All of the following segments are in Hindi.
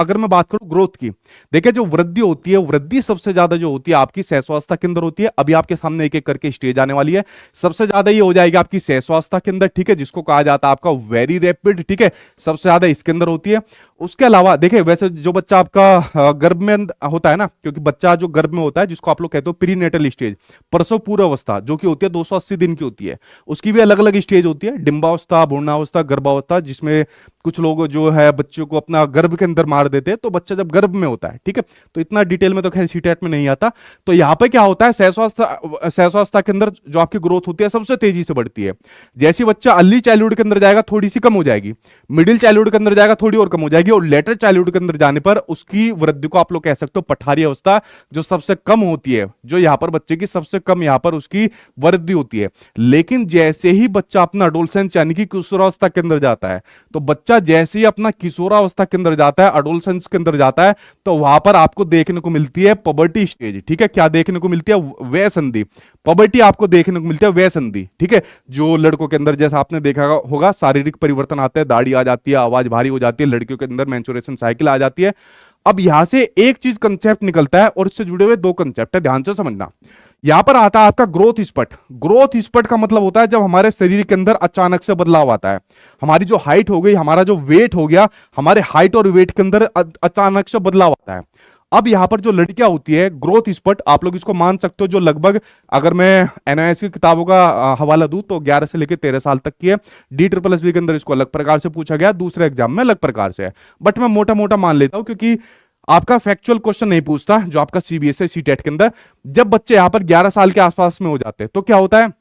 अगर मैं बात करूं ग्रोथ की, देखिए जो वृद्धि होती है, वृद्धि सबसे ज्यादा जो होती है आपकी सहस्वावस्था के अंदर होती है। अभी आपके सामने एक एक करके स्टेज आने वाली है। सबसे ज्यादा ये हो जाएगी आपकी सहस्वावस्था के अंदर, ठीक है, जिसको कहा जाता है आपका वेरी रैपिड, ठीक है, सबसे ज्यादा इसके अंदर होती है। उसके अलावा देखिए वैसे जो बच्चा आपका गर्भ में होता है ना, क्योंकि बच्चा जो गर्भ में होता है जिसको आप लोग कहते हो प्रीनेटल स्टेज, प्रसव पूर्व अवस्था, जो कि होती है 280 दिन की होती है, उसकी भी अलग अलग स्टेज होती है, डिंबावस्था, भ्रूणावस्था, गर्भावस्था, जिसमें कुछ लोग जो है बच्चों को अपना गर्भ के अंदर मार देते हैं, तो बच्चा जब गर्भ में होता है, ठीक है, तो इतना डिटेल में तो खैर सीटेट में नहीं आता। तो यहाँ पे क्या होता है, सहस्वावस्था के अंदर जो आपकी ग्रोथ होती है सबसे तेजी से बढ़ती है। जैसे बच्चा अर्ली चाइल्डहुड के अंदर जाएगा थोड़ी सी कम हो जाएगी, मिडिल चाइल्डहुड के अंदर जाएगा थोड़ी और कम हो जाएगी, और लेटर चाइल्डहुड के अंदर जाने पर उसकी वृद्धि को आप लोग कह सकते हो पठारी अवस्था, जो सबसे कम होती है, जो यहाँ पर बच्चे की सबसे कम यहाँ पर उसकी वृद्धि होती है। लेकिन जैसे ही बच्चा अपना अडोलसेंस यानी कि किशोरावस्था के अंदर जाता है, तो बच्चा जैसे ही अपना किशोरावस्था के अंदर जाता है, अडोलसेंस के अंदर जाता है, तो वहां पर आपको देखने को मिलती है पबर्टी स्टेज, ठीक है। क्या देखने को मिलती है? वय संधि। पबर्टी आपको देखने को मिलती है वय संधि, ठीक है। जो लड़कों के अंदर जैसा आपने देखा होगा शारीरिक परिवर्तन आते हैं, दाढ़ी आ जाती है, आवाज भारी हो जाती है, लड़कियों के अंदर मेंस्ट्रुएशन साइकिल आ जाती है। अब यहां से एक चीज कंसेप्ट निकलता है और इससे जुड़े हुए दो कंसेप्ट है, ध्यान से समझना। यहां पर आता है आपका ग्रोथ स्पट। ग्रोथ स्पट का मतलब होता है जब हमारे शरीर के अंदर अचानक से बदलाव आता है, हमारी जो हाइट हो गई, हमारा जो वेट हो गया, हमारे हाइट और वेट के अंदर अचानक से बदलाव आता है। अब यहां पर जो लड़कियां होती है, ग्रोथ स्पट आप लोग इसको मान सकते हो, जो लगभग अगर मैं एनआईएस की किताबों का हवाला दूं तो 11 से लेकर 13 साल तक की है। DSSB के अंदर इसको अलग प्रकार से पूछा गया, दूसरे एग्जाम में अलग प्रकार से है, बट मैं मोटा मोटा मान लेता हूं क्योंकि आपका फैक्चुअल क्वेश्चन नहीं पूछता जो आपका सीबीएसई सीटेट के अंदर। जब बच्चे यहां पर 11 साल के आसपास में हो जाते हैं तो क्या होता है,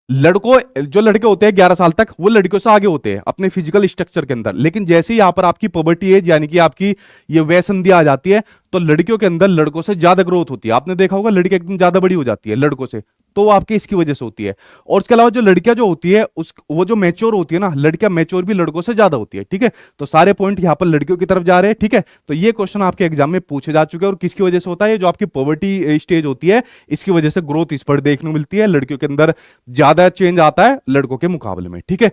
लड़कों जो लड़के होते हैं 11 साल तक वो लड़कियों से आगे होते हैं अपने फिजिकल स्ट्रक्चर के अंदर, लेकिन जैसे ही यहां पर आपकी पबर्टी एज यानी कि आपकी ये वय संधि आ जाती है, तो लड़कियों के अंदर लड़कों से ज्यादा ग्रोथ होती है। आपने देखा होगा लड़की एकदम ज्यादा बड़ी हो जाती है लड़कों से, तो वो आपकी इसकी वजह से होती है। और इसके अलावा जो लड़कियां जो होती है उस वो जो मैच्योर होती है ना, लड़कियां मैच्योर भी लड़कों से ज्यादा होती है, ठीक है। तो सारे पॉइंट यहां पर लड़कियों की तरफ जा रहे हैं, ठीक है। तो ये क्वेश्चन आपके एग्जाम में पूछे जा चुके हैं, और किसकी वजह से होता है, जो आपकी पॉवर्टी स्टेज होती है इसकी वजह से ग्रोथ इस पर देखने को मिलती है, लड़कियों के अंदर ज्यादा चेंज आता है लड़कों के मुकाबले में, ठीक है।